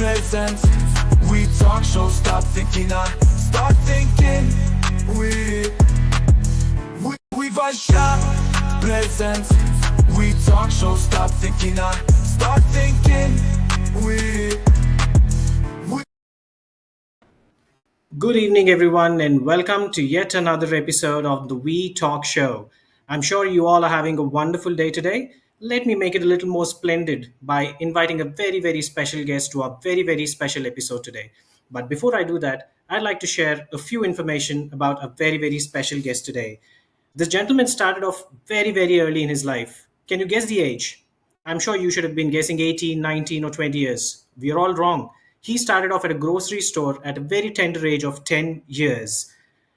presents. We talk show, stop thinking, I start thinking. We Vysya presents. We talk show, stop thinking, I start thinking. We Good evening, everyone, and welcome to yet another episode of the We Talk Show. I'm sure you all are having a wonderful day today. Let me make it a little more splendid by inviting a very, very special guest to our very, very special episode today. But before I do that, I'd like to share a few information about a very, very special guest today. This gentleman started off very, very early in his life. Can you guess the age? I'm sure you should have been guessing 18, 19, or 20 years. We are all wrong. He started off at a grocery store at a very tender age of 10 years.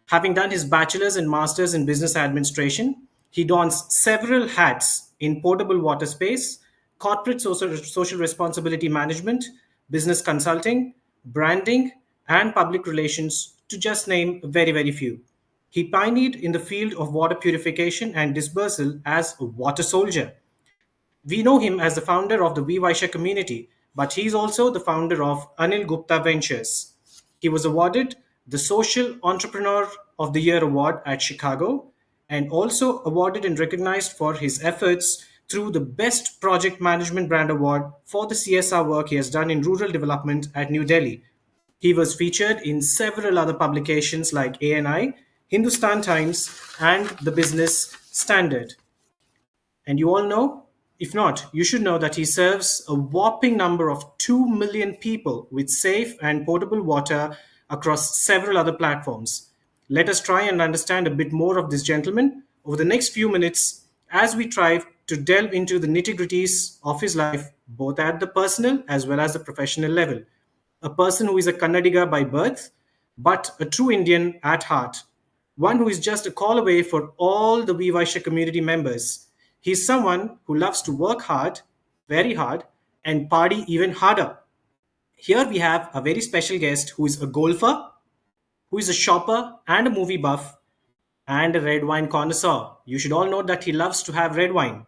Having done his bachelor's and master's in business administration, he dons several hats in portable water space, corporate social responsibility management, business consulting, branding, and public relations, to just name very, very few. He pioneered in the field of water purification and dispersal as a water soldier. We know him as the founder of the WeVysya community, but he's also the founder of Anil Gupta Ventures. He was awarded the Social Entrepreneur of the Year award at Chicago and also awarded and recognized for his efforts through the Best Project Management Brand Award for the CSR work he has done in rural development at New Delhi. He was featured in several other publications like ANI, Hindustan Times, and the Business Standard. And you all know, if not, you should know that he serves a whopping number of 2 million people with safe and potable water across several other platforms. Let us try and understand a bit more of this gentleman over the next few minutes as we try to delve into the nitty gritties of his life, both at the personal as well as the professional level. A person who is a Kannadiga by birth, but a true Indian at heart, one who is just a call away for all the WeVysya community members. He's someone who loves to work hard, very hard, and party even harder. Here we have a very special guest who is a golfer, who is a shopper and a movie buff, and a red wine connoisseur. You should all know that he loves to have red wine.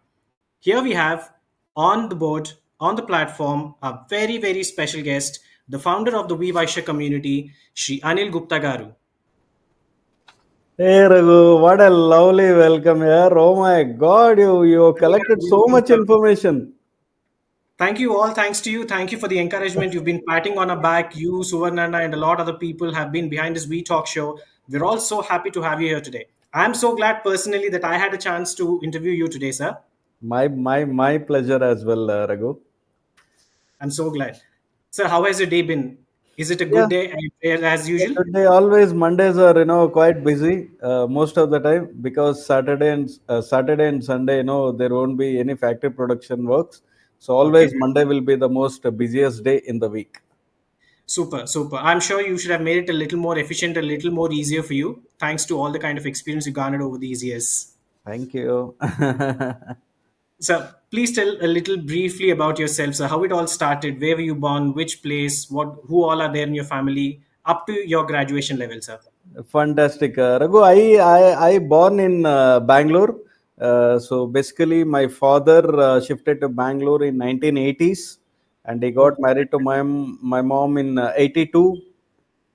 Here we have on the board, on the platform, a very, very special guest, the founder of the WeVysya community, Shri Anil Gupta Garu. Hey Raghu, what a lovely welcome here. Oh my God, you collected so much information. Thank you all. Thanks to you. Thank you for the encouragement. You've been patting on our back. You, Suvarnana, and a lot of other people have been behind this We Talk show. We're all so happy to have you here today. I'm so glad personally that I had a chance to interview you today, sir. My pleasure as well, Raghu. I'm so glad. Sir, how has your day been? Is it a Yeah, good day as usual? good day. Always Mondays are quite busy most of the time because Saturday and Sunday there won't be any factory production works. So Okay. always Monday will be the most busiest day in the week. Super, super. I'm sure you should have made it a little more efficient, a little more easier for you, thanks to all the kind of experience you garnered over these years. Thank you. So, please tell a little briefly about yourself, sir. How it all started, where were you born, which place, who all are there in your family, up to your graduation level, sir. Fantastic. Raghu, I born in Bangalore. So basically, my father shifted to Bangalore in 1980s, and he got Oh, married to my mom in 82.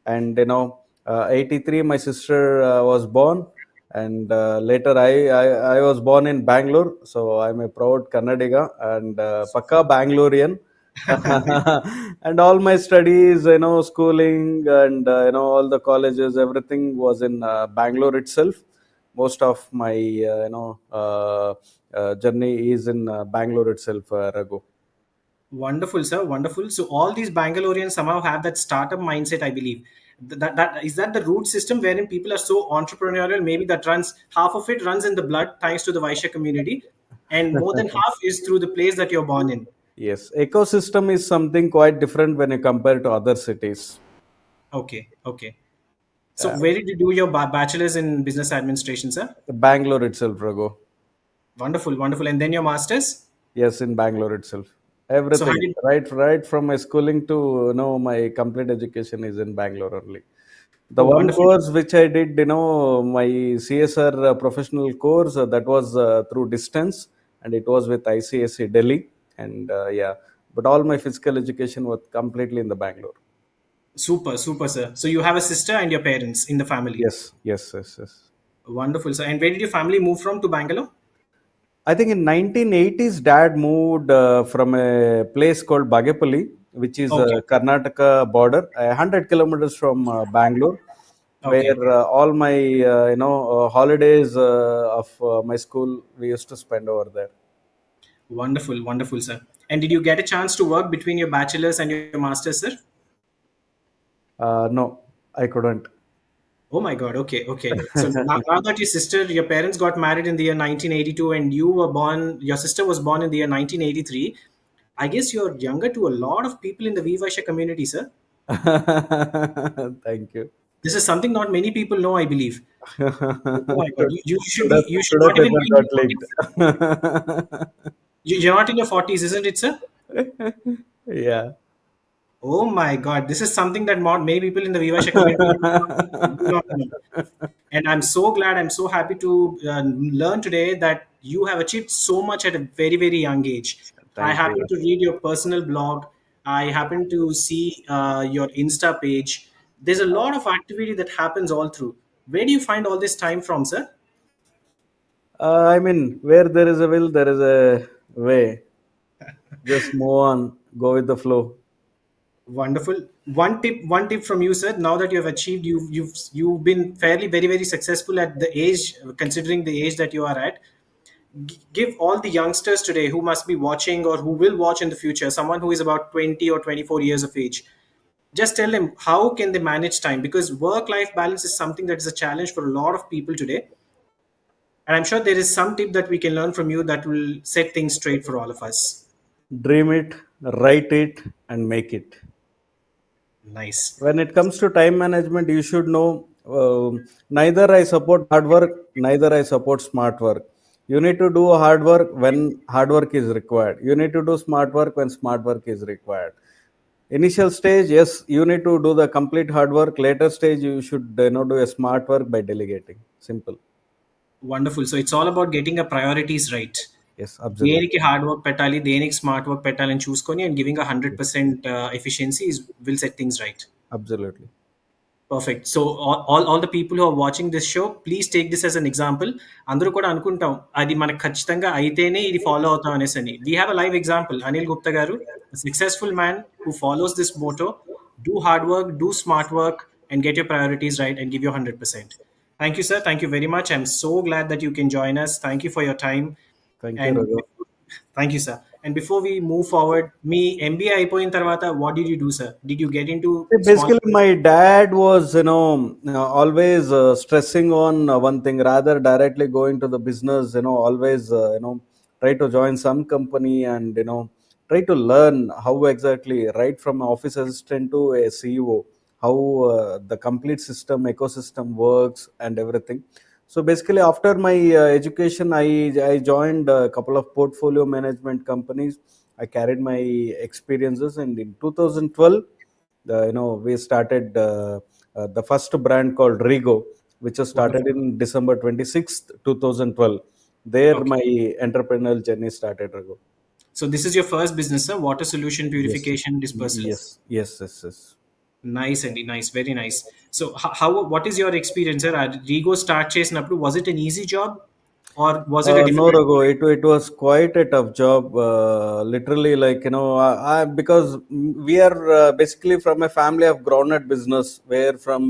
And 83 my sister was born, and later I was born in Bangalore, so I'm a proud Kannadiga and Pakka Bangalorean. And all my studies, schooling and all the colleges, everything was in Bangalore itself. Most of my journey is in Bangalore itself, Raghu. wonderful, sir. Wonderful. So, all these Bangaloreans somehow have that startup mindset, I believe. That is that the root system wherein people are so entrepreneurial. Maybe that runs half of it runs in the blood, thanks to the Vaishya community, and more than half is through the place that you're born in. Yes, ecosystem is something quite different when you compare to other cities. Okay, okay. So, where did you do your bachelor's in business administration, sir? Bangalore itself, Raghu. Wonderful, wonderful. And then your master's? Yes, in Bangalore itself. So, how Everything, did right from my schooling to my complete education is in Bangalore only. The oh, one wonderful. course which I did, my CSR professional course, that was through distance, and it was with ICSC Delhi. And yeah, but all my physical education was completely in the Bangalore. Super, super, sir. So you have a sister and your parents in the family. Yes, yes, yes, yes. Wonderful, sir. And where did your family move from to Bangalore? I think in 1980s, Dad moved from a place called Bagepalli, which is Okay, Karnataka border, 100 kilometers from Bangalore, okay. where all my holidays of my school we used to spend over there. Wonderful, wonderful, sir. And did you get a chance to work between your bachelor's and your master's, sir? No, I couldn't. Oh my God. Okay, okay. So now that your sister, your parents got married in the year 1982 and you were born, your sister was born in the year 1983, I guess you're younger to a lot of people in the WeVysya community, sir. Thank you. This is something not many people know, I believe. Oh my God. should, You should should have not even never be in got your 40s, sir. leaked. You're not in your 40s, isn't it, sir? Yeah. Oh my God. This is something that many people in the WeVysya community do not know. And I'm so glad, I'm so happy to learn today that you have achieved so much at a very, very young age. I Thank happen you. to read your personal blog. I happen to see your Insta page. There's a lot of activity that happens all through. Where do you find all this time from, sir? I mean, where there is a will, there is a way. Just move on, go with the flow. Wonderful. One tip from you, sir. Now that you have achieved, you've been fairly very very successful at the age, considering the age that you are at. Give all the youngsters today who must be watching or who will watch in the future, someone who is about 20 or 24 years of age, just tell them how can they manage time, because work life balance is something that is a challenge for a lot of people today, and I'm sure there is some tip that we can learn from you that will set things straight for all of us. Dream it, write it, and make it. Nice. When it comes to time management, you should know neither I support hard work, neither I support smart work. You need to do hard work when hard work is required. You need to do smart work when smart work is required. Initial stage, yes, you need to do the complete hard work. Later stage, you should do a smart work by delegating. Simple. Wonderful. So it's all about getting the priorities right. Yes, absolutely. దేనికి hard work పెట్టాలి, దేనికి smart work పెట్టాలని చూసుకొని and giving 100% efficiency is will set things right. Absolutely. Perfect. So all the people who are watching this show, please take this as an example. అందరూ కూడా అనుకుంటాం అది మనకు ఖచ్చితంగా అయితేనే ఇది ఫాలో అవుతాం అనేసి అని. We have a live example. Anil Gupta garu, a successful man who follows this motto: do hard work, do smart work, and get your priorities right and give your 100%. Thank you, sir. Thank you very much. I'm so glad that you can join us. Thank you for your time. Thank you, And Raghu. thank you, sir. And before we move forward, me MBA అయిపోయిన తర్వాత what did you do, sir? Did you get into small? Basically, my dad was, always stressing on one thing rather directly going to the business. Always, try to join some company and try to learn how exactly right from office assistant to a CEO, how the complete system ecosystem works and everything. So basically, after my education, I joined a couple of portfolio management companies. I carried my experiences, and in 2012 we started the first brand called Rigo, which was started Wonderful. in December 26th 2012. There Okay. my entrepreneurial journey started, Raghu. So this is your first business, sir? Water solution Yes, purification dispersers. yes, yes, yes, yes. Nice, Andy. Nice. Very nice. So what is your experience, sir? Rigo start చేసినప్పుడు, was it an easy job or was it a No, difficult Raghu, one? it was quite a tough job. Literally, like because we are basically from a family of groundnut business, where from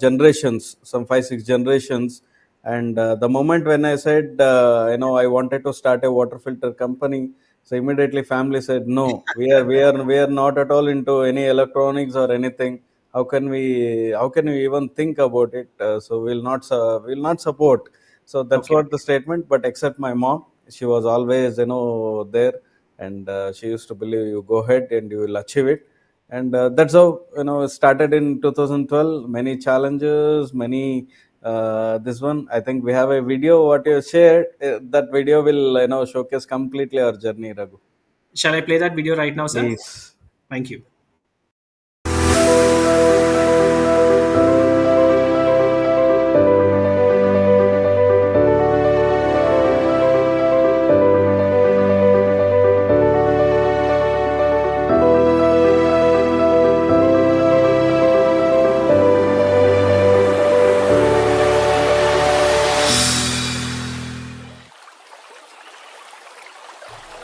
generations, some 5 6 generations, and the moment when I said I wanted to start a water filter company, so immediately family said no, we are not at all into any electronics or anything. How can we even think about it? So we'll not support. So that's Okay. what the statement. But except my mom, she was always there, and she used to believe you go ahead and you will achieve it. And that's how it started in 2012. Many challenges, many this one. I think we have a video what you shared. That video will showcase completely our journey, Raghu. Shall I play that video right now, sir? Please. Thank you.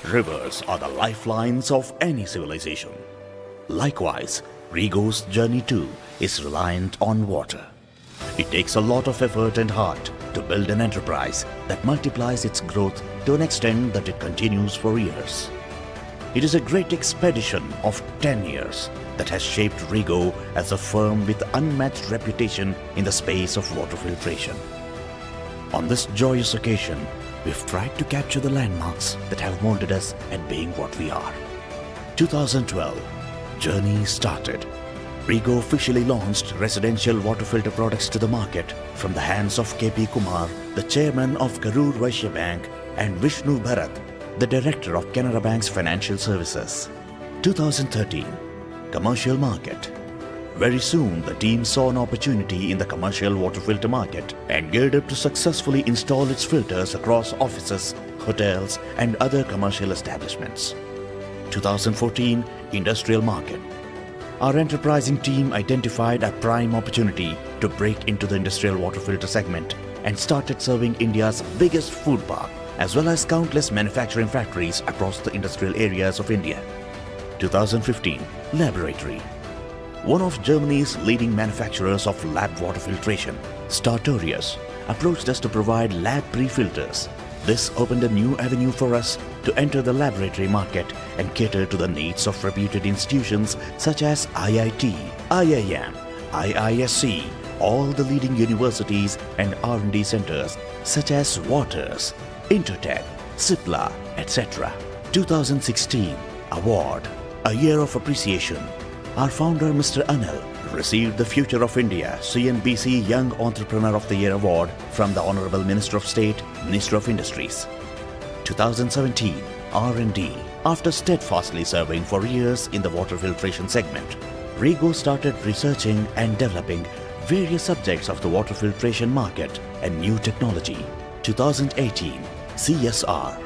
Rivers are the lifelines of any civilization. Likewise, Rigo's journey too is reliant on water. It takes a lot of effort and heart to build an enterprise that multiplies its growth to an extent that it continues for years. It is a great expedition of 10 years that has shaped Rigo as a firm with unmatched reputation in the space of water filtration. On this joyous occasion, we've tried to capture the landmarks that have molded us at being what we are. 2012, journey started. Rigo officially launched residential water filter products to the market from the hands of KP Kumar, the chairman of WeVysya Bank, and Vishnu Bharat, the director of Canara Bank's Financial Services. 2013, commercial market. Very soon, the team saw an opportunity in the commercial water filter market and geared up to successfully install its filters across offices, hotels, and other commercial establishments. 2014, industrial market. Our enterprising team identified a prime opportunity to break into the industrial water filter segment and started serving India's biggest food park, as well as countless manufacturing factories across the industrial areas of India. 2015, laboratory. One of Germany's leading manufacturers of lab water filtration, Sartorius, approached us to provide lab pre-filters. This opened a new avenue for us to enter the laboratory market and cater to the needs of reputed institutions such as IIT, IIM, IISc, all the leading universities and R&D centers such as Waters, Intertech, Cipla, etc. 2016 Award, a year of appreciation. Our founder, Mr. Anil, received the Future of India CNBC Young Entrepreneur of the Year Award from the Honorable Minister of State, Minister of Industries. 2017 R&D. After steadfastly serving for years in the water filtration segment, Rigo started researching and developing various subjects of the water filtration market and new technology. 2018 CSR,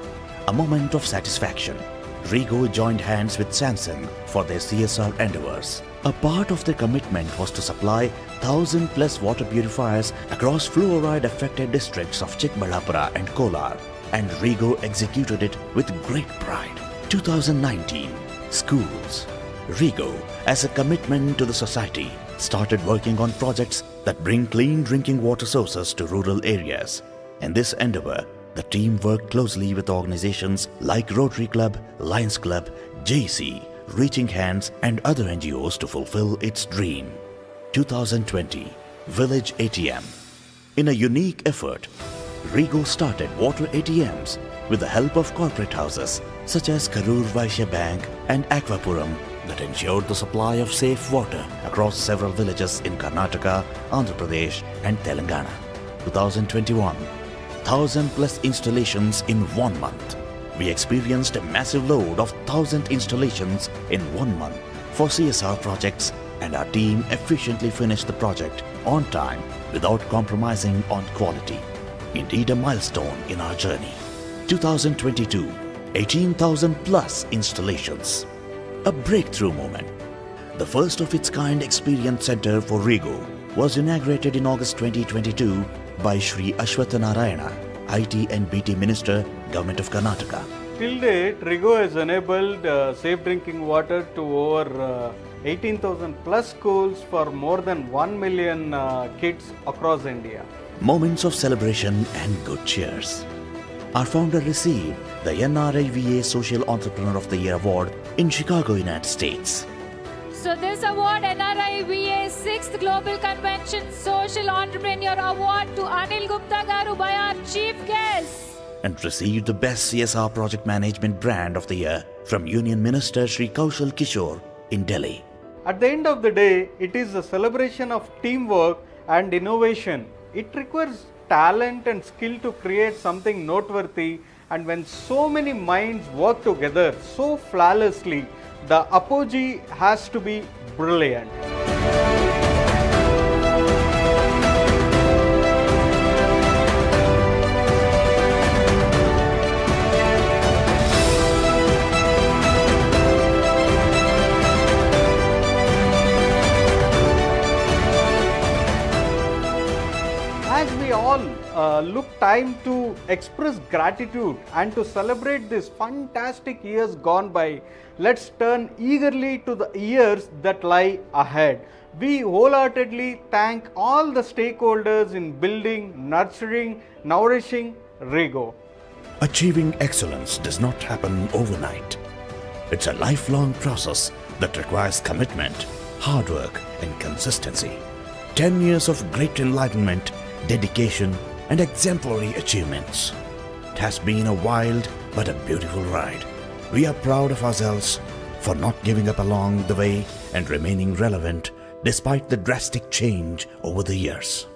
a moment of satisfaction. Rigo joined hands with Samsung for their CSR endeavors. A part of their commitment was to supply 1,000 plus water purifiers across fluoride-affected districts of Chikballapura and Kolar, and Rigo executed it with great pride. 2019 Schools. Rigo, as a commitment to the society, started working on projects that bring clean drinking water sources to rural areas. In this endeavor, the team worked closely with organizations like Rotary Club, Lions Club, JC, Reaching Hands, and other NGOs to fulfill its dream. 2020 Village ATM. In a unique effort, Rigo started water ATMs with the help of corporate houses such as WeVysya Bank and Aquapuram that ensured the supply of safe water across several villages in Karnataka, Andhra Pradesh, and Telangana. 2021 1,000 plus installations in 1 month. We experienced a massive load of 1,000 installations in 1 month for CSR projects, and our team efficiently finished the project on time without compromising on quality. Indeed, a milestone in our journey. 2022 18,000 plus installations. A breakthrough moment. The first of its kind experience center for Rigo was inaugurated in August 2022 by Shri Ashwatha Narayana, IT and BT Minister, Government of Karnataka. Till date, Rigo has enabled safe drinking water to over 18,000 plus schools for more than 1 million kids across India. Moments of celebration and good cheers. Our founder received the NRIVA Social Entrepreneur of the Year Award in Chicago, United States. So this award, NRIVA 6th Global Convention Social Entrepreneur Award to Anil Guptha Garu by our chief guest. And received the Best CSR Project Management Brand of the Year from Union Minister Sri Kaushal Kishore in Delhi. At the end of the day, it is a celebration of teamwork and innovation. It requires talent and skill to create something noteworthy, and when so many minds work together so flawlessly, the apogee has to be brilliant. As we all look time to express gratitude and to celebrate this fantastic years gone by. Let's turn eagerly to the years that lie ahead. We wholeheartedly thank all the stakeholders in building, nurturing, nourishing Rego. Achieving excellence does not happen overnight. It's a lifelong process that requires commitment, hard work, and consistency. 10 years of great enlightenment, dedication, and exemplary achievements. It has been a wild but a beautiful ride. We are proud of ourselves for not giving up along the way and remaining relevant despite the drastic change over the years.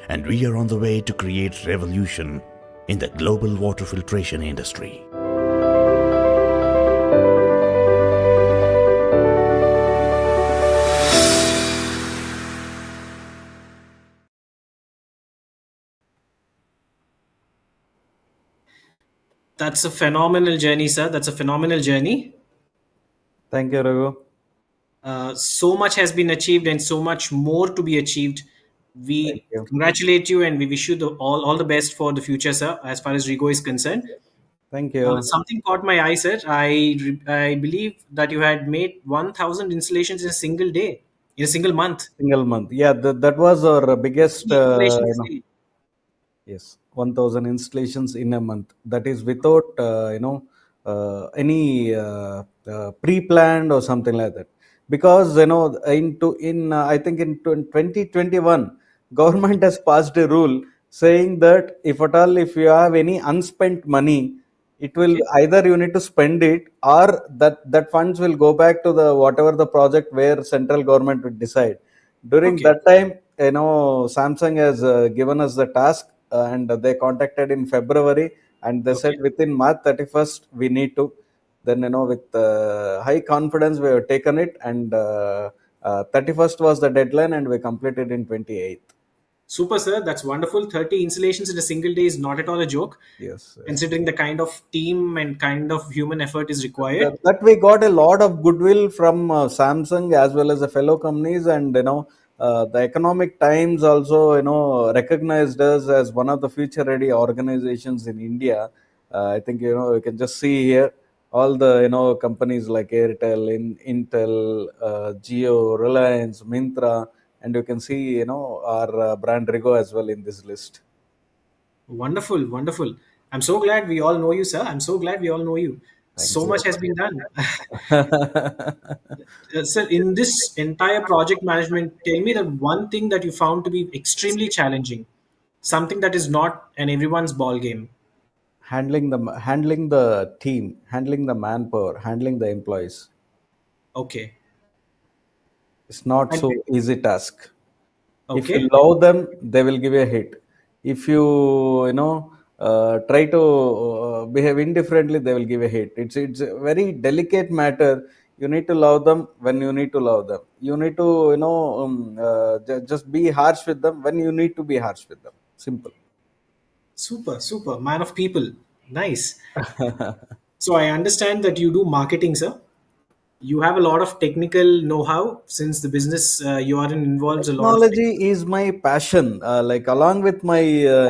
And we are on the way to create revolution in the global water filtration industry. That's a phenomenal journey, sir. That's a phenomenal journey. Thank you, Raghu. So much has been achieved and so much more to be achieved. Thank We you. congratulate you and we wish you all the best for the future, sir, as far as Rigo is concerned. Thank you. Something caught my eye, sir. I believe that you had made 1,000 installations in a single day, in a single month. Single month. Yeah, that was our biggest, Installations daily. yes, 1000 installations in a month. That is without, any pre-planned or something like that. Because, I think in 2021, government has passed a rule saying that if at all, if you have any unspent money, it will Okay. either you need to spend it or that funds will go back to the whatever the project where central government would decide. During Okay. that time, Samsung has given us the task, and they contacted in February, and they said Okay. within March 31st we need to. Then with high confidence we have taken it, and 31st was the deadline, and we completed in 28th. Super, sir. That's wonderful. 30 installations in a single day is not at all a joke, Yes, yes. considering the kind of team and kind of human effort is required. That we got a lot of goodwill from Samsung as well as the fellow companies, and the Economic Times also recognized us as one of the future ready organizations in India. I think you can just see here all the companies like Airtel, Intel, Jio, Reliance, Mintra, and you can see our brand Rigo as well in this list. Wonderful, wonderful. I'm so glad we all know you, sir. I'm so glad we all know you. Thanks So a much has been done. Sir, in this entire project management, tell me the one thing that you found to be extremely challenging, something that is not an everyone's ball game. Handling the team, handling the manpower, handling the employees. Okay. It's not And so easy task. If you okay. love them, they will give you a hit. If you try to behave indifferently, they will give a hit. It's a very delicate matter. You need to love them when you need to love them. You need to just be harsh with them when you need to be harsh with them. Simple. Super, super. Man of people. Nice. So I understand that you do marketing, sir. You have a lot of technical know-how since the business you are in involves a lot of Technology is my passion. Like along with my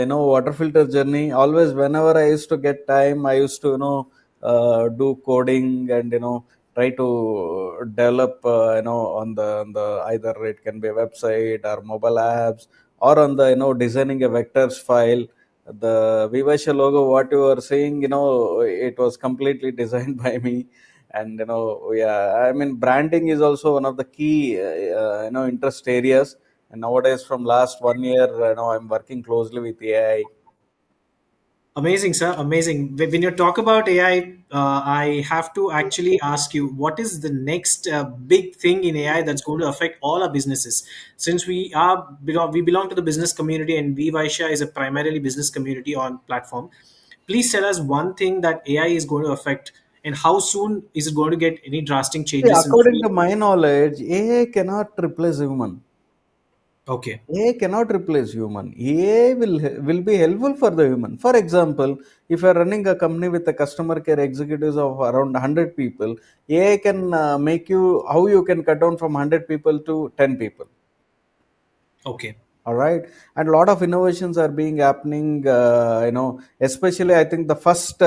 water filter journey, always whenever I used to get time, I used to do coding and try to develop on the either it can be a website or mobile apps, or on the designing a vectors file. The WeVysya logo, what you are saying, it was completely designed by me. And yeah, I mean, branding is also one of the key interest areas. And nowadays, from last 1 year, I'm working closely with AI. amazing, sir. Amazing. When you talk about AI, I have to actually ask you, what is the next big thing in AI that's going to affect all our businesses? Since we belong to the business community, and Vysya is a primarily business community on platform. Please tell us one thing that AI is going to affect, and how soon is it going to get any drastic See, changes in the according field? to my knowledge, AI cannot replace human. Okay. AI cannot replace human. AI will be helpful for the human. For example, if you are running a company with a customer care executives of around 100 people, AI can make you how you can cut down from 100 people to 10 people. Okay. All right, and a lot of innovations are being happening. Especially I think the first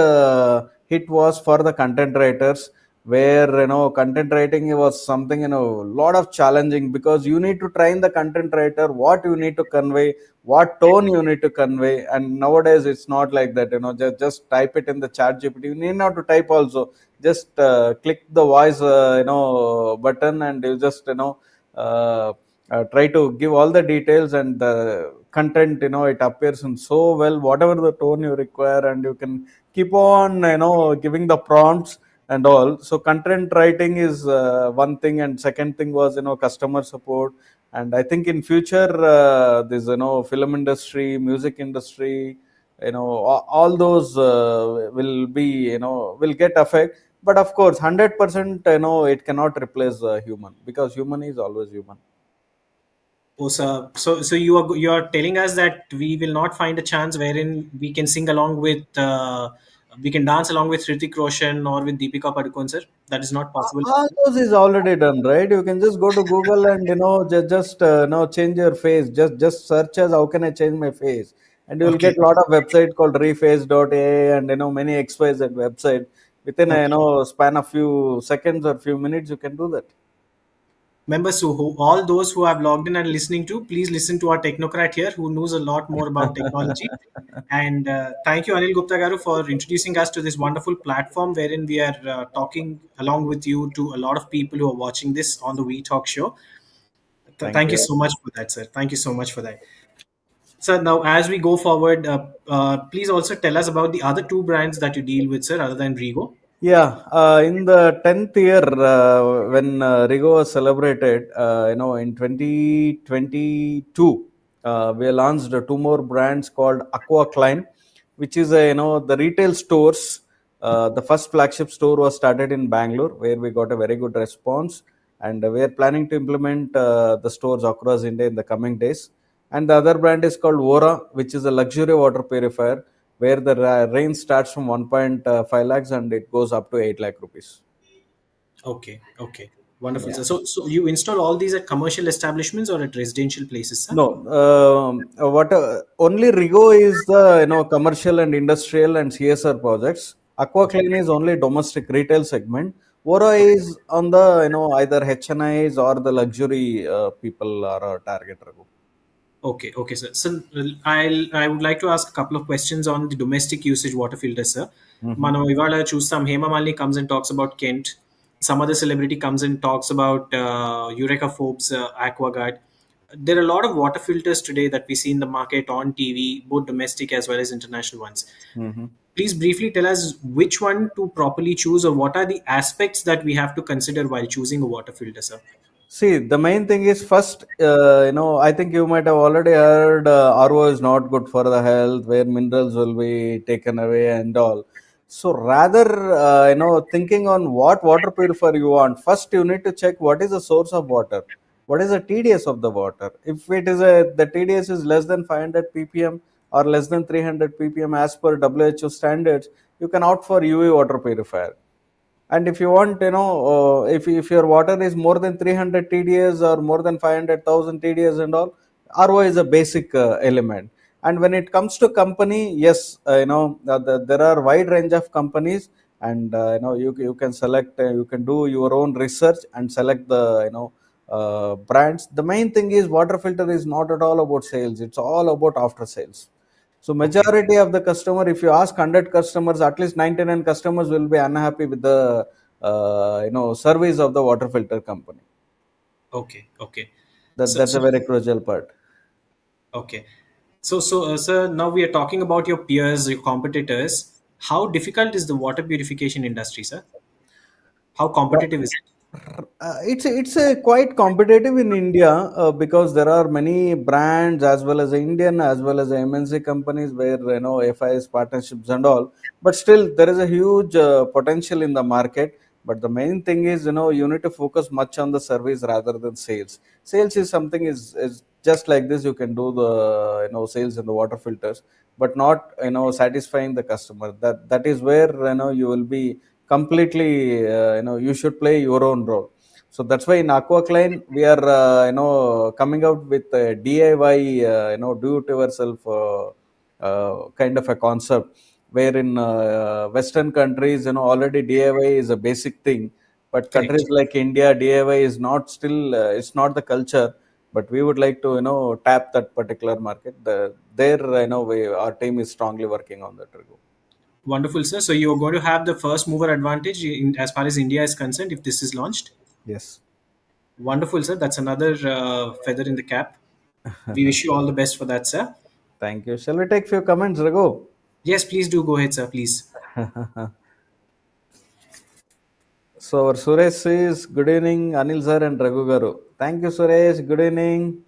hit was for the content writers, where content writing was something lot of challenging, because you need to train the content writer what you need to convey, what tone you need to convey. And nowadays it's not like that. Just type it in the chat GPT. You need not to type also. Just click the voice button, and you just uh, try to give all the details, and the content it appears in so well, whatever the tone you require, and you can keep on giving the prompts and all. So content writing is one thing, and second thing was customer support. And I think in future this film industry, music industry, all those will be will get affect. But of course 100% it cannot replace human, because human is always human. Oh, sir. So you are telling us that we will not find a chance wherein we can sing along with, we can dance along with Hrithik Roshan or with Deepika Padukone, sir. That is not possible. All those is already done, right? You can just go to Google and just change your face. Just search as how can I change my face, and you will Okay. get a lot of website called reface.a, and many XYZ website. Within a Okay. span of few seconds or few minutes, you can do that. Members, who all those who have logged in and listening to, please listen to our technocrat here who knows a lot more about technology. And thank you, Anil Gupta Garu, for introducing us to this wonderful platform wherein we are talking along with you to a lot of people who are watching this on the WeTalk show. Thank Thank you you. so much for that, sir. Thank you so much for that. So now, as we go forward, please also tell us about the other two brands that you deal with, sir, other than Rigo. Yeah, in the 10th year, when Rigo was celebrated, in 2022, we launched two more brands called Aqua Klein, which is the retail stores. The first flagship store was started in Bangalore, where we got a very good response, and we are planning to implement the stores across India in the coming days. And the other brand is called Vora, which is a luxury water purifier, where the range starts from 1.5 lakhs and it goes up to 8 lakh rupees. Okay, okay, wonderful, Yeah. sir. So you install all these at commercial establishments or at residential places, sir? No, what only Rigo is the commercial and industrial and CSR projects. Okay, Aquaclean is only domestic retail segment. Vora is on the either HNIs or the luxury people are our target, Raghu. okay, okay, sir. So I would like to ask a couple of questions on the domestic usage water filters, sir. Mhm. మనం ఇవాళ చూస్తాం Hema Malini comes and talks about Kent. Some other celebrity comes and talks about Eureka Forbes, Aquaguard. There are a lot of water filters today that we see in the market on TV, both domestic as well as international ones. Mhm. Please briefly tell us which one to properly choose, or what are the aspects that we have to consider while choosing a water filter, sir? See, the main thing is first, I think you might have already heard RO is not good for the health, where minerals will be taken away and all. So rather, thinking on what water purifier you want, first you need to check what is the source of water, what is the TDS of the water. If it is the TDS is less than 500 ppm or less than 300 ppm as per WHO standards, you can opt for UV water purifier. And if you want if your water is more than 300 tds or more than 500,000 tds and all, RO is a basic element. And when it comes to company, yes, there are wide range of companies, and you can select, you can do your own research and select the brands. The main thing is water filter is not at all about sales, it's all about after sales. So Okay, majority of the customer, if you ask 100 customers, at least 99 customers will be unhappy with the service of the water filter company. okay, okay. That So, that's so a very crucial part. okay. Sir, now we are talking about your peers, your competitors. How difficult is the water purification industry, sir? How competitive is it? It's a quite competitive in India, because there are many brands as well as Indian as well as MNC companies, where FIS partnerships and all. But still, there is a huge potential in the market. But the main thing is, you need to focus much on the service rather than sales. Sales is something is just like this. You can do the sales in the water filters, but not satisfying the customer. That is where you will be completely you should play your own role. So that's why in aquacline we are coming out with a DIY, do it yourself kind of a concept, where in western countries, already DIY is a basic thing, but countries Correct. like India, DIY is not still, it's not the culture. But we would like to tap that particular market. There, our team is strongly working on that, Raghu. Wonderful, sir. So you're going to have the first mover advantage as far as India is concerned if this is launched. Yes. Wonderful, sir. That's another feather in the cap. We wish you all the best for that, sir. Thank you. Shall we take few comments, Raghu? Yes, please do go ahead, sir. Please. So our Suresh says, good evening, Anil sir and Raghu Garu. Thank you, Suresh. Good evening.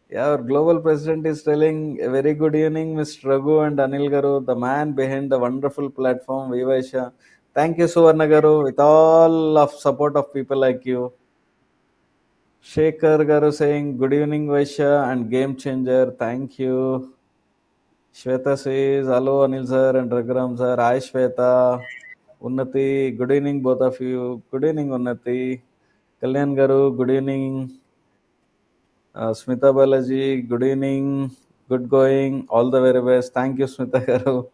Yeah, our global president is telling a very good evening, Mr. Raghu and Anil Garu, the man behind the wonderful platform, WeVysya. Thank you, Suvarna Garu, with all of support of people like you. Shekhar Garu saying, good evening, Vaishya and game changer. Thank you. Shweta says, hello, Anil sir and Raghuram sir. Hi, Shweta. Unnati, good evening, both of you. Good evening, Unnati. Kalyan Garu, good evening. Smita Balaji, good evening. Good going. All the very best. Thank you, Smita Garu.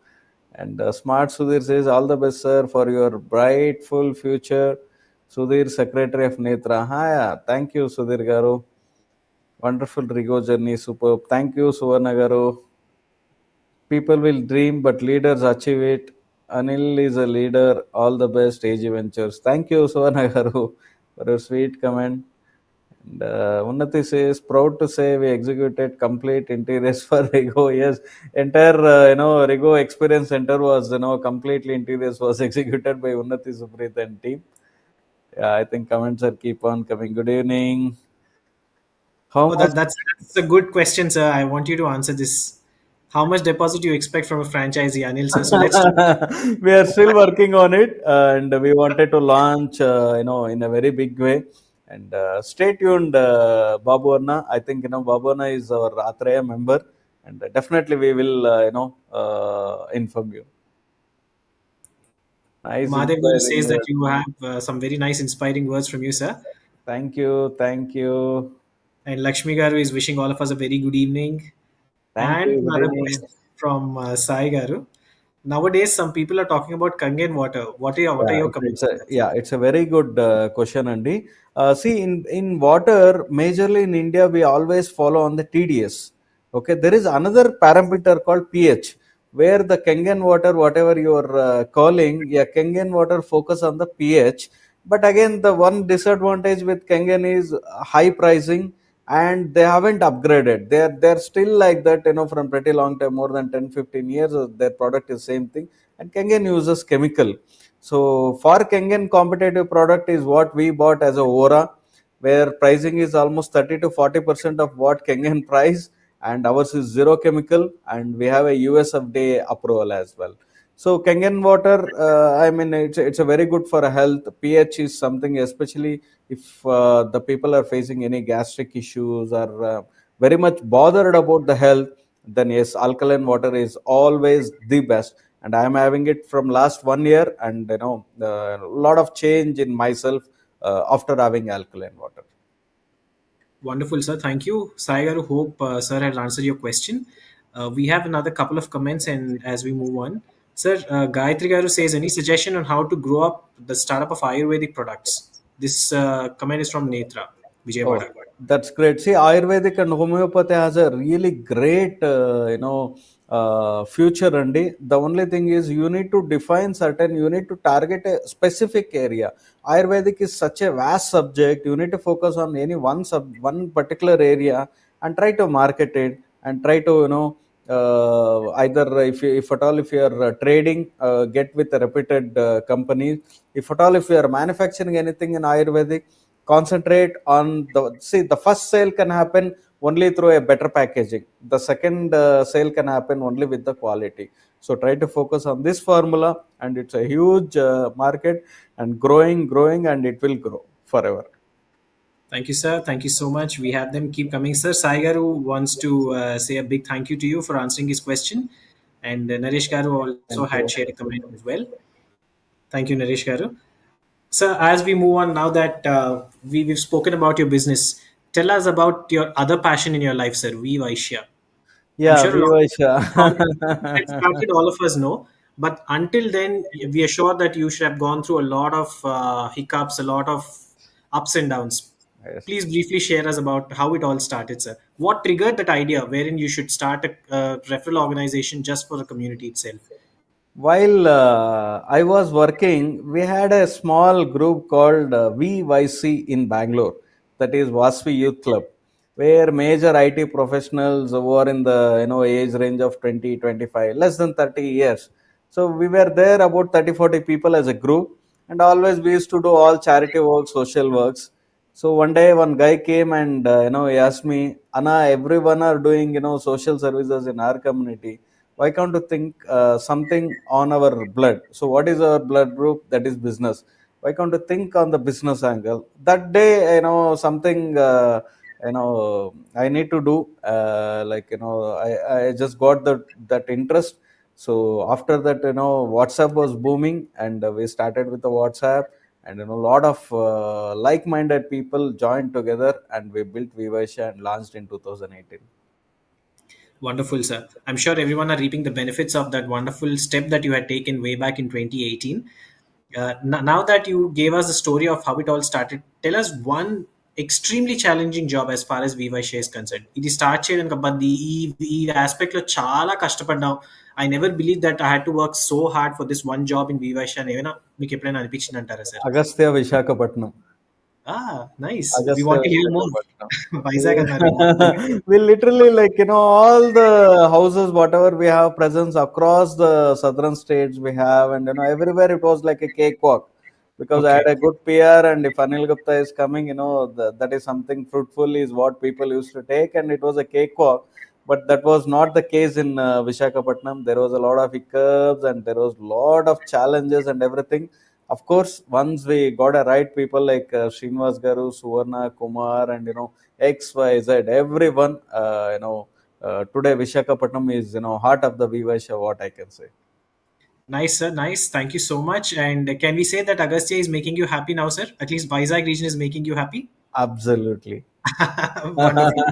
And Smart Sudhir says, all the best, sir, for your brightful future. Sudhir, Secretary of Netra. Hi, thank you, Sudhir Garu. Wonderful Rigo journey, superb. Thank you, Suvarna Garu. People will dream, but leaders achieve it. Anil is a leader. All the best, AG Ventures. Thank you, Suvarna Garu, for your sweet comment. And Unnati says, proud to say we executed complete interiors for Rigo. Yes, entire Rigo Experience Center was completely interiors was executed by Unnati Suprit and team. Yeah, I think comments are keep on coming. Good evening. How Oh, much? that's a good question, sir. I want you to answer this. How much deposit do you expect from a franchisee, Anil, sir? So let's start. We are still working on it, and we wanted to launch, in a very big way. And stay tuned, Babu Anna. I think Babu Anna is our Atreya member, and definitely we will, inform you. Nice, Mahadev Guru inspiring says that word. you have some very nice, inspiring words from you, sir. Thank you, thank you, And Lakshmi Garu is wishing all of us a very good evening. thank And you. Good another evening. question from Sai Garu. Nowadays, some people are talking about Kangen water. What are Yeah, your it's comments on a that, sir? yeah, it's a very good question, Andy. See, in water, majorly in India, we always follow on the TDS. Okay, there is another parameter called pH, where the Kangen water, whatever you are calling, yeah, Kangen water focus on the pH. But again, the one disadvantage with Kangen is high pricing, and they haven't upgraded. They're still like that, from pretty long time, more than 10-15 years. Their product is same thing, and Kangen uses chemical. So for Kangen, competitive product is what we bought as a Ora, where pricing is almost 30 to 40% of what Kangen price, and ours is zero chemical, and we have a US of day approval as well. So Kangen water, I mean, it's a very good for health. pH is something, especially if the people are facing any gastric issues or very much bothered about the health, then yes, alkaline water is always the best. And I am having it from last 1 year, and a lot of change in myself after having alkaline water. Wonderful, sir. Thank you. Sai Garu, hope sir had answered your question. We have another couple of comments, and as we move on, sir, Gayatri Garu says, any suggestion on how to grow up the startup of Ayurvedic products? This comment is from Netra, Oh, Vijayawada. that's great. See, Ayurvedic and homeopathy has a really great, future, Andy. The only thing is you need to define certain, you need to target a specific area. Ayurvedic is such a vast subject. You need to focus on any one particular area and try to market it, and try to, either if at all, if you are trading, get with a reputed company. If at all, if you are manufacturing anything in Ayurvedic, concentrate on the first sale can happen only through a better packaging. The second sale can happen only with the quality. So try to focus on this formula, and it's a huge market, and growing, and it will grow forever. Thank you, sir. Thank you so much. We have them keep coming, sir. Sai Garu wants to say a big thank you to you for answering his question. And Naresh Garu also Thank had you. shared a comment as well. Thank you, Naresh Garu. So, as we move on now that we've spoken about your business, tell us about your other passion in your life, sir. WeVysya. I'm Yeah, sure a lot of WeVysya. how it get started, all of us know. But until then, we are sure that you should have gone through a lot of hiccups, a lot of ups and downs. Yes. Please briefly share us about how it all started, sir. What triggered that idea wherein you should start a referral organization just for the community itself? While I was working, we had a small group called WeVysya in Bangalore, that is Vasvi Youth Club, where major IT professionals who are in the age range of 20, 25, less than 30 years. So we were there about 30, 40 people as a group, and always we used to do all charity work, social works. So one day, one guy came and he asked me, "Anna, everyone are doing social services in our community. Why can't you think something on our blood? So what is our blood group? That is business. Why can't you think on the business angle?" That day, something I need to do, I just got that interest. So after that, WhatsApp was booming, and we started with the WhatsApp, and a lot of like-minded people joined together, and we built Vysya and launched in 2018. Wonderful, sir. I'm sure everyone are reaping the benefits of that wonderful step that you had taken way back in 2018. Now that you gave us the story of how it all started, tell us one extremely challenging job as far as Vysya is concerned. ఇది start చేయడం కాబట్టి ఈ aspect లో చాలా కష్టపడ్డాం. I never believe that I had to work so hard for this one job in Vysya అని ఏమైనా మీకు ఎప్పుడైనా అనిపించింది అంటారా sir? Agastya Visakhapatnam. Nice. We Agastya want to hear more. Visakhapatnam. Vizag అన్నారు. We literally, like, all the houses, whatever we have presence across the southern states we have, and everywhere it was like a cakewalk, because I okay. had a good PR, and if Anil Gupta is coming, that is something fruitful, is what people used to take, and it was a cakewalk. But that was not the case in Visakhapatnam. There was a lot of hiccups, and there was lot of challenges and everything. Of course, once we got a right people like Srinivas Garu, Suvarna, Kumar, and X, Y, Z, everyone, today Visakhapatnam is heart of the Vivasya, what I can say. Nice, sir. Nice. Thank you so much. And can we say that Agastya is making you happy now, sir? At least Vizag region is making you happy? Absolutely. Wonderful.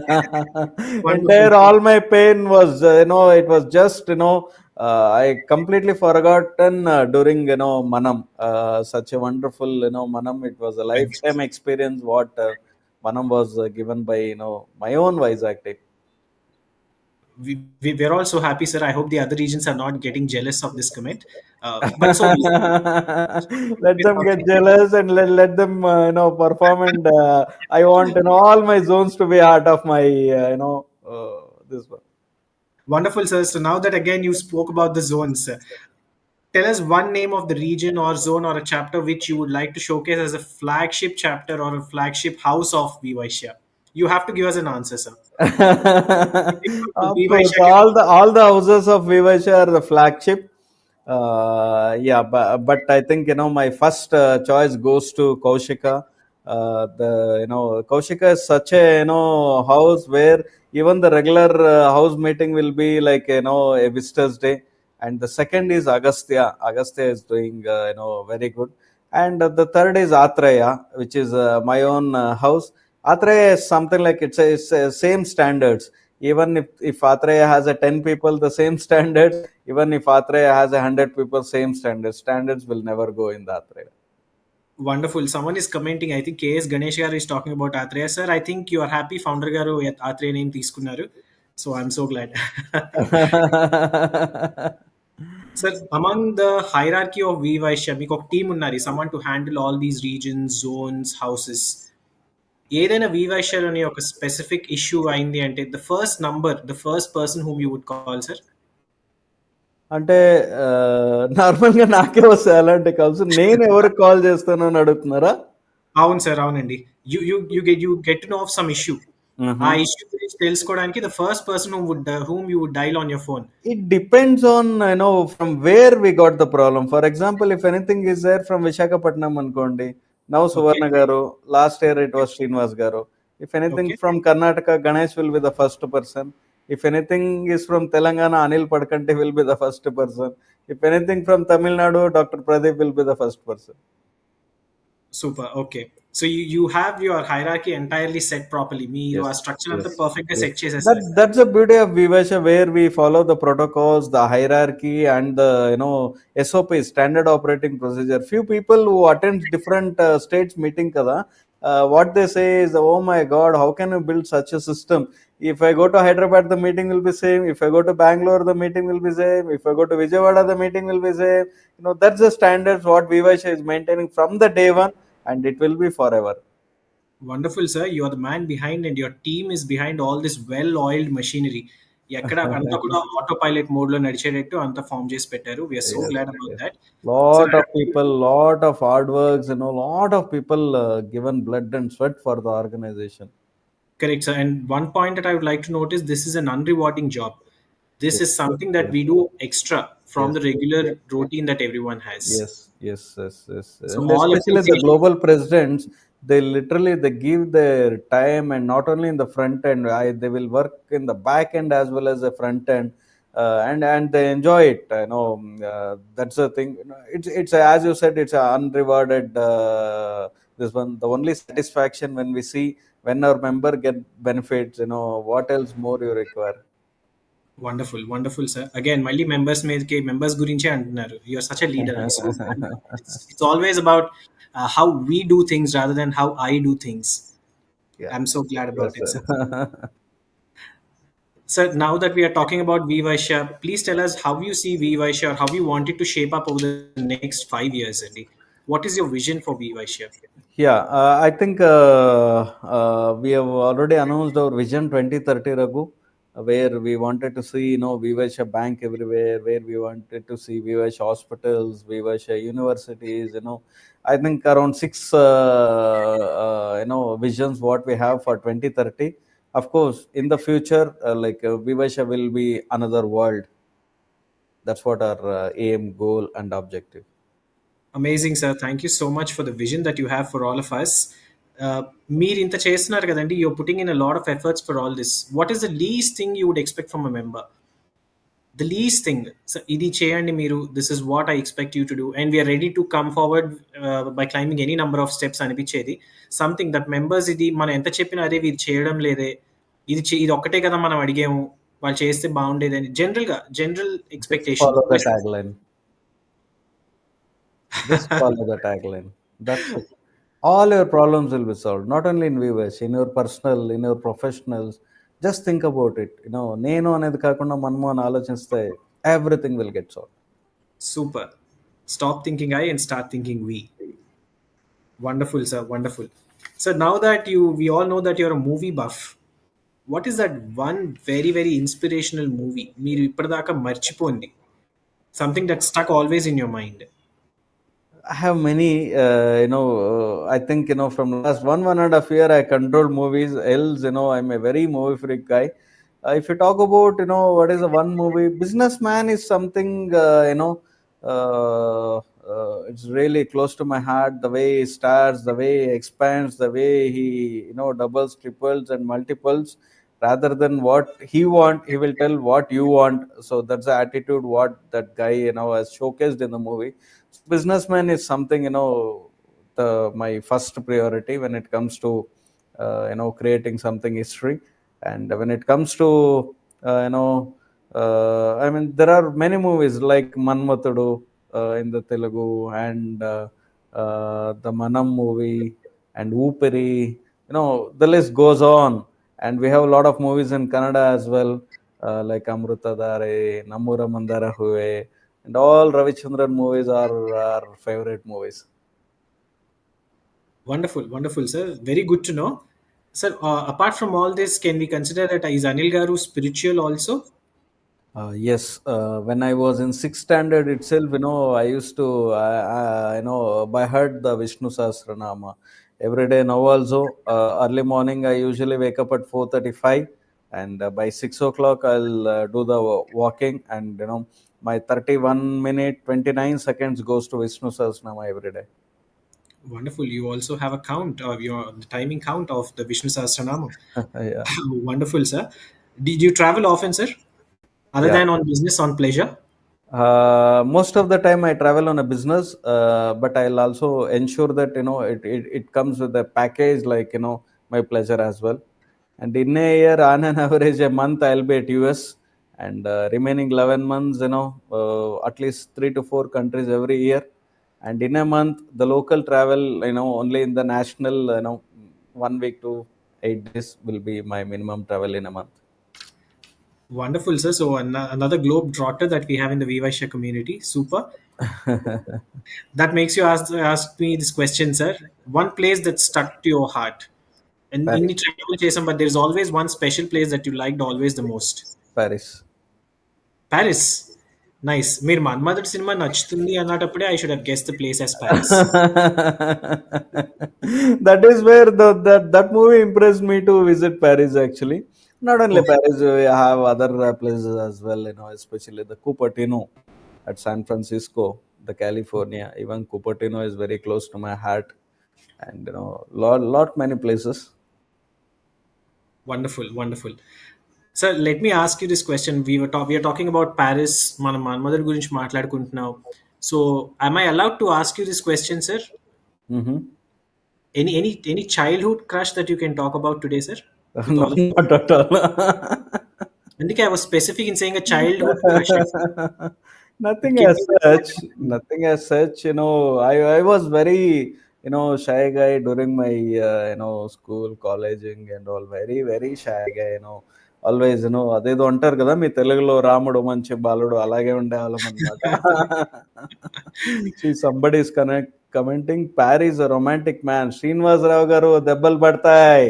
Wonderful. Entire all my pain was, it was just, I completely forgotten during, Manam, such a wonderful, Manam. It was a Thanks. lifetime experience what Manam was given by, my own Vizag team. We're all so happy, sir. I hope the other regions are not getting jealous of this commit. But so be Let them get jealous, and let them perform, and I want all my zones to be part of my this one. wonderful, sir. So now that again you spoke about the zones, tell us one name of the region or zone or a chapter which you would like to showcase as a flagship chapter or a flagship house of Vivysya. You have to give us an answer, sir. Of course, Vivysya all the houses of Vivasya are the flagship. Yeah, but I think my first choice goes to Kaushika. The Kaushika is such a house where even the regular house meeting will be like a visitors day. And the second is Agastya. Agastya is doing very good. And the third is Atraya, which is my own house. Atraya is something like it's same standards. Even if Atraya has a 10 people, the same standards. Even if Atraya has 100 people, same standards. Standards will never go in the Atraya. Wonderful. Someone is commenting. I think KS Ganesh garu is talking about Atreya. Sir, I think you are happy founder garu Atreya name తీసుకున్నారు. So I'm so glad. Sir, among the hierarchy of Vivysya, మీకు ఒక team ఉన్నారు. Someone to handle all these regions, zones, houses. ఏదైనా Vivysyaలోని ఒక specific issue అయింది అంటే the first person whom you would call, sir? అంటే నార్మల్గా నాకే వస్తాయి అలాంటి కాల్స్. నేను ఎవరికి కాల్ చేస్తాను అని అడుగుతున్నారా? అవును సార్, అవునండి. You get to know of some issue. ఆ ఇష్యూ గురించి తెలుసుకోవడానికి the first person whom you would dial on your phone. It depends on from where we got the problem. For example, if anything is there from Visakhapatnam అనుకోండి, now Okay. Suvarna garu, last year it was Srinivas garu. If anything Okay. from Karnataka, Ganesh will be the first person. If anything is from Telangana, Anil Padkanti will be the first person. If anything from Tamil Nadu, Dr. Pradeep will be the first person. Super. Okay. So you have your hierarchy entirely set properly. మీరు ఆ Yes, structure అంతా yes, perfect గా yes. Set చేసేసారు. That's the beauty of Vivasya, where we follow the protocols, the hierarchy, and the SOP, standard operating procedure. Few people who attend different states meeting, kada, what they say is, "Oh my God, how can you build such a system? If I go to Hyderabad, the meeting will be same. If I go to Bangalore, the meeting will be same. If I go to Vijayawada, the meeting will be same." That's the standards what Vivasya is maintaining from the day one, and it will be forever. Wonderful sir, you are the man behind and your team is behind all this well oiled machinery. ఎక్కడ అంతా కూడా auto pilot mode లో నడిచేటట్టు అంతా form చేసి పెట్టారు. We're so Yes, glad about yes. That. So Lot of people, lot of hard works, lot of people given blood and sweat for the organization. correct, sir. And one point that I would like to notice, this is an unrewarding job. This is Yes, something that yes, we do extra from yes, the regular routine that everyone has. yes, yes, yes, yes. So And all especially the appreciation. global presidents, they give their time, and not only in the front end, they will work in the back end as well as the front end, and they enjoy it. That's the thing. It's as you said, it's a unrewarded. This one, the only satisfaction when we see when our member get benefits. What else more you require? Wonderful, wonderful sir. Again మళ్ళీ members మీదకి, members గురించే అంటున్నారు. You're such a leader. So it's always about how we do things rather than how I do things. Yeah, I'm so glad yes, about it, sir. sir. Sir, now that we are talking about WeVysya, please tell us how you see WeVysya or how you want it to shape up over the next 5 years, Andy. What is your vision for WeVysya? Yeah, I think we have already announced our vision 2030, Raghu, where we wanted to see, Vivasya Bank everywhere, where we wanted to see Vivasya hospitals, Vivasya universities, I think around six, visions what we have for 2030. Of course, in the future, Vivasya will be another world. That's what our aim, goal, and objective. Amazing, sir. Thank you so much for the vision that you have for all of us. మీరు ఇంత చేస్తున్నారు కదండి, you're putting in a lot of efforts for all this. What is the least thing you would expect from a member? The least thing, so ఇది చేయండి మీరు, this is what I expect you to do and we're ready to come forward by climbing any number of steps అనిపించేది. Something that members, ఇది మనం ఎంత చెప్పినా అదే వీరు చేయడం లేదే, ఇది ఒక్కటే కదా మనం అడిగాము, వాళ్ళు చేస్తే బాగుండేది అని general Just expectation. follow the tagline. Just follow the tagline. That's it. All your problems will be solved. Not only in viewers, in your personal, in your professionals. Just think about it. నేను అనేది కాకుండా మనము అని ఆలోచిస్తే everything will get solved. Super. Stop thinking I and start thinking we. Wonderful, sir. Wonderful. So now that we all know that you're a movie buff, what is that one very, very inspirational movie మీరు ఇప్పటిదాకా మర్చిపోండి? Something that stuck always in your mind. I have many, I think, from last one and a half year, I control movies. Else, I'm a very movie freak guy. If you talk about, what is the one movie, Businessman is something, it's really close to my heart. The way he starts, the way he expands, the way he, doubles, triples, and multiples. Rather than what he want, he will tell what you want. So that's the attitude what that guy, has showcased in the movie. Businessman is something, my first priority when it comes to creating something history. And when it comes to I mean, there are many movies like Manmatudu in the Telugu, and the Manam movie, and Uperi. The list goes on. And we have a lot of movies in Kannada as well, like Amruta Dare, Namura Mandara Huve, and all Ravichandran movies are our favorite movies. Wonderful, wonderful, sir. Very good to know. Sir, apart from all this, can we consider that is Anil Garu spiritual also? Yes, when I was in sixth standard itself, I used to, by heart the Vishnu Sahasranama every day. Now also, early morning I usually wake up at 4:35, and by 6 o'clock I'll do the walking, and my 31 minute 29 seconds goes to Vishnu Sahasranama every day. Wonderful. You also have a count of your the timing count of the Vishnu Sahasranama. Yeah, Wonderful, sir. Did you travel often, sir? Other yeah. than on business, on pleasure? Most of the time I travel on a business, but I'll also ensure that it comes with a package, like my pleasure as well. And in a year, on an average, a month I'll be at US, and remaining 11 months, at least 3 to 4 countries every year. And in a month, the local travel, only in the national, 1 week to 8 days will be my minimum travel in a month. Wonderful, sir. So another globe trotter that we have in the WeVysya community. Super. That makes you ask me this question, sir. One place that stuck to your heart. And in Paris. travel chasing, but there's always one special place that you liked always the most. Paris. Paris. Nice. మీరు Manmadhudu cinema నచ్చుతుంది అన్నటప్పుడే I should have guess the place as Paris. That is where that movie impressed me to visit Paris actually. Not only Okay. Paris, we have other places as well, especially the Cupertino at San Francisco, the California. Even Cupertino is very close to my heart, and lot many places. Wonderful, wonderful. Sir, let me ask you this question. We are talking about Paris. మనం మన్మధుడు గురించి మాట్లాడుకుంటున్నాం. So, am I allowed to ask you this question, sir? Mm-hmm. Any childhood crush that you can talk about today, sir? With No, all of not at all. అందుకే I was specific in saying a childhood crush. It Nothing can as be such. Nothing as such. I was very, shy guy during my, school, colleging and all. Very, very shy guy, always అదేదో అంటారు కదా మీ తెలుగులో రాముడు మంచి బాలుడు అలాగే ఉండేవాళ్ళం అనమాట. Somebody is commenting Paris romantic man Srinivasarao garu దెబ్బలు పడతాయి.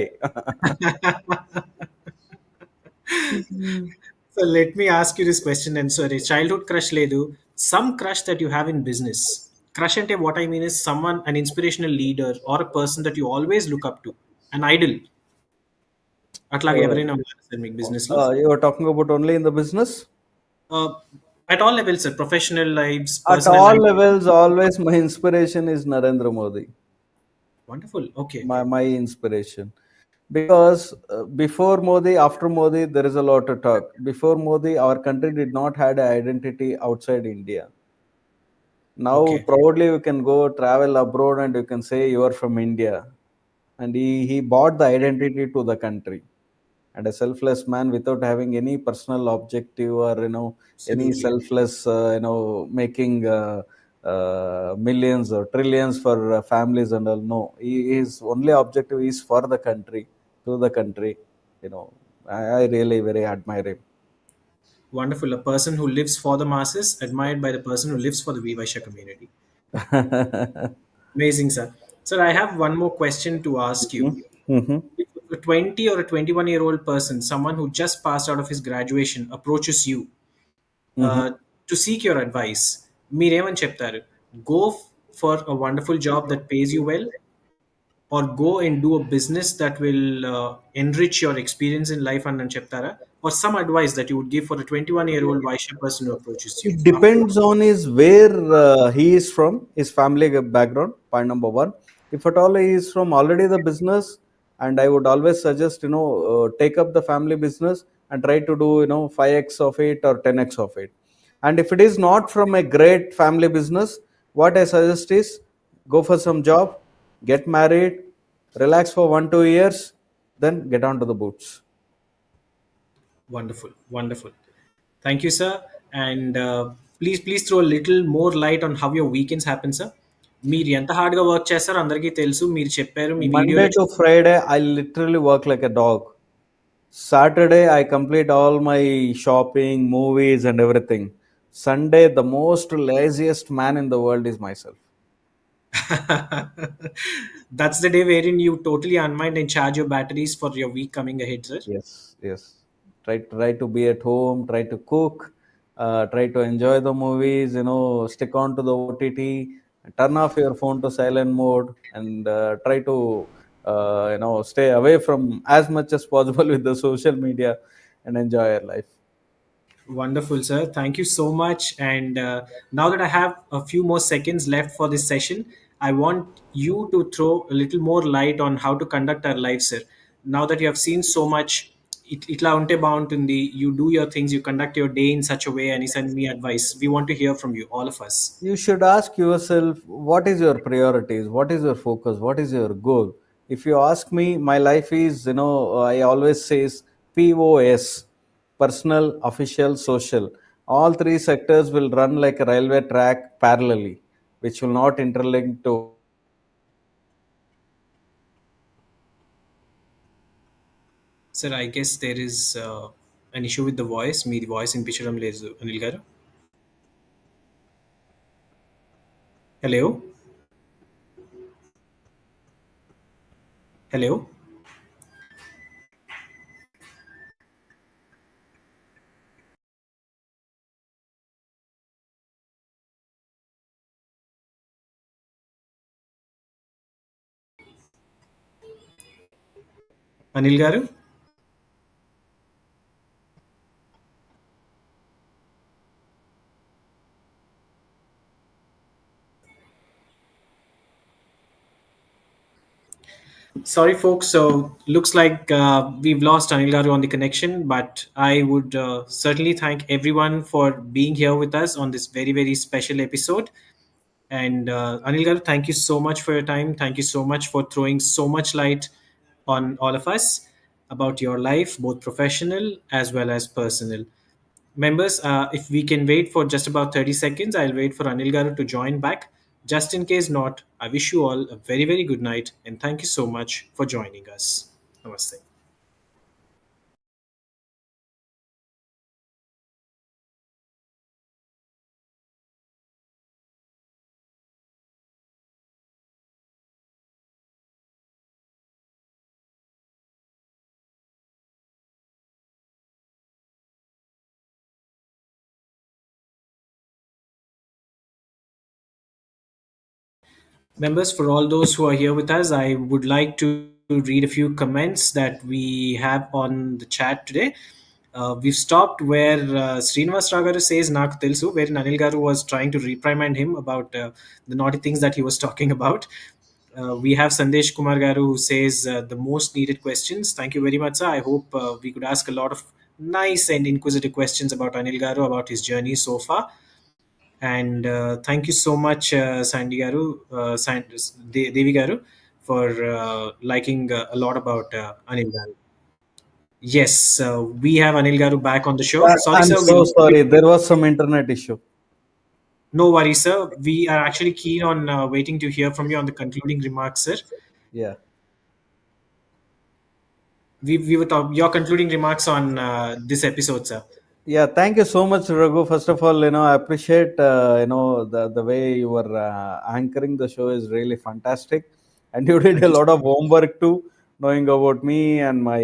So let me ask you this question. And sorry, childhood crush ledu. Some crush that you have in business. Crush ante what I mean is someone, an inspirational leader or a person that you always look up to, an idol. అట్లాగా ఎవరైనా ఉన్నారు sir మీకు business లో? You are talking about only in the business? At all levels, sir. Professional lives, At personal all lives. levels, always my inspiration is Narendra Modi. Wonderful. Okay. My inspiration. Because before Modi, after Modi, there is a lot to talk. Before Modi, our country did not had an identity outside India. Now, Okay. proudly, you can go travel abroad and you can say you are from India. And he bought the identity to the country. And a selfless man without having any personal objective or, any Absolutely. selfless, making millions or trillions for families and all. No, his only objective is for the country, to the country. I really very admire him. Wonderful. A person who lives for the masses, admired by the person who lives for the Vivasha community. Amazing, sir. Sir, I have one more question to ask you. Mm-hmm. If a 20 or a 21-year-old person, someone who just passed out of his graduation, approaches you Mm-hmm. to seek your advice, మీరేమని చెప్తారు? Go for a wonderful job that pays you well, or go and do a business that will enrich your experience in life and చెప్తారా? Or some advice that you would give for a 21-year-old Vaishya person who approaches you? It depends on his where he is from, his family background. Point number one. If at all he is from already the business, and I would always suggest take up the family business and try to do 5x of it or 10x of it. And if it is not from a great family business, what I suggest is go for some job, get married, relax for 1 2 years, then get on to the boots. Wonderful, wonderful. Thank you, sir. And please throw a little more light on how your weekends happen, sir. మీరు ఎంత హార్డ్గా work చేస్తారో అందరికీ తెలుసు. మీరు చెప్పారు మీ Monday వీడియోలో. to Friday, I literally work like a dog. Saturday, I complete all my shopping, movies, and everything. Sunday, the most laziest man in the world is myself. That's the day wherein you totally unwind and charge your batteries for your week coming ahead, sir. Yes. Try to be at home. Try to cook. Try to enjoy the movies. Stick on to the OTT. Turn off your phone to silent mode, and try to stay away from as much as possible with the social media, and enjoy your life. Wonderful, sir. Thank you so much. And now that I have a few more seconds left for this session, I want you to throw a little more light on how to conduct our lives, sir. Now that you have seen so much, ఇట్లా ఉంటే బాగుంటుంది, you do your things, you conduct your day in such a way, and you send me advice. We want to hear from you, all of us. You should ask yourself, what is your priorities, what is your focus, what is your goal? If you ask me, my life is, I always says POS: personal, official, social. All three sectors will run like a railway track parallelly, which will not interlink to. Sir, I guess there is an issue with the voice. Me voice వినిపించడం లేదు అనిల్ గారు. Hello, hello. Anil గారు. Sorry, folks. So looks like we've lost Anil Garu on the connection, but I would certainly thank everyone for being here with us on this very, very special episode. And Anil Garu, thank you so much for your time. Thank you so much for throwing so much light on all of us about your life, both professional as well as personal. Members, if we can wait for just about 30 seconds, I'll wait for Anil Garu to join back. Just in case not, I wish you all a very, very good night and thank you so much for joining us. Namaste. Members, for all those who are here with us, I would like to read a few comments that we have on the chat today. We've stopped where Srinivas Ragaru says Nak Tilsu, where Anil Garu was trying to reprimand him about the naughty things that he was talking about. We have Sandesh Kumar Garu who says the most needed questions. Thank you very much, sir. I hope we could ask a lot of nice and inquisitive questions about Anil Garu, about his journey so far. And thank you so much, Sandy Garu, Devi Garu, for liking a lot about Anil Garu. Yes, we have Anil Garu back on the show. Sorry, I'm sir. so sorry, there was some internet issue. No worries, sir. We are actually keen on waiting to hear from you on the concluding remarks, sir. Yeah. We were your concluding remarks on this episode, sir. Yeah, thank you so much, Raghu. First of all, I appreciate the way you were anchoring the show is really fantastic, and you did Thank a you, lot sir. of homework too, knowing about me and my.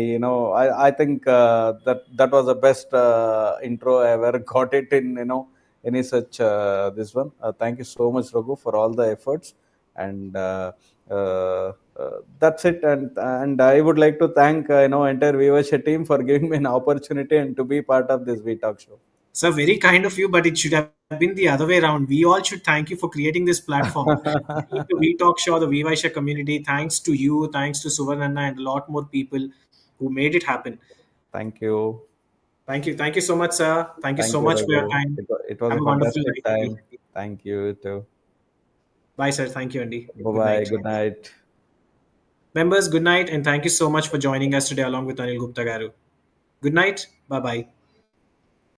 I think that was the best intro I ever got it in. Any such this one. Thank you so much, Raghu, for all the efforts, and that's it. And I would like to thank entire WeVysya team for giving me an opportunity and to be part of this WeTalk show. Sir, very kind of you, but it should have been the other way around. We all should thank you for creating this platform. The WeTalk show, the WeVysya community, thanks to you, thanks to Suvarnanna and a lot more people who made it happen. Thank you. Thank you. Thank you so much, sir. Thank you Thank so you, much for your Raghu. time. It was Have a a wonderful fantastic night. time. Thank you too. Bye, sir. Thank you, Andy. Bye Good bye. night. Good night. Members, good night and thank you so much for joining us today along with Anil Gupta Garu. Good night. Bye bye.